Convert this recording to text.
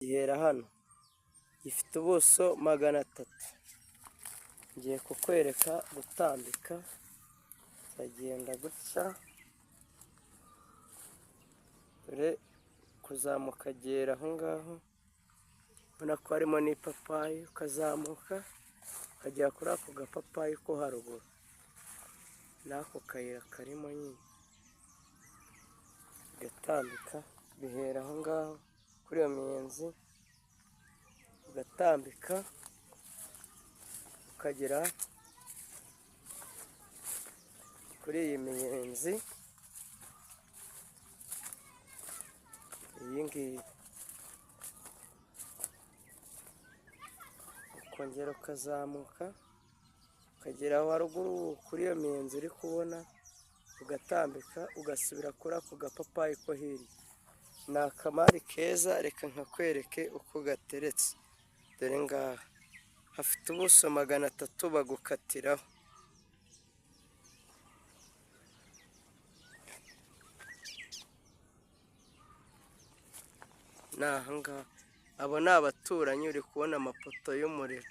gihera hano gifite ubuso 300. Ngiye kukwereka gutambika, uragenda gutya, dore kuzamuka gera aho ngaho, ubona ko harimo n'ipapayi, ukazamuka ukagera kuri ako gapapayi ko haruguru, n'ako kayira karimo nyine, ugatambika, bihera aho ngaho kuri iyo miyenzi, ugatambika ukagera kuri iyi miyenzi iyi ngiyi, ukongera ukazamuka ukagera aho haruguru kuri iyo miyenzi uri kubona, ugatambika ugasubira kuri ako gapapayi ko hirya. Ni akamari keza, reka nkakwereke uko gateretse. Dore ngaha hafite ubuso 300 bagukatiraho. Ni aha ngaha, abo ni abaturanyi, uri kubona amapoto y'umuriro.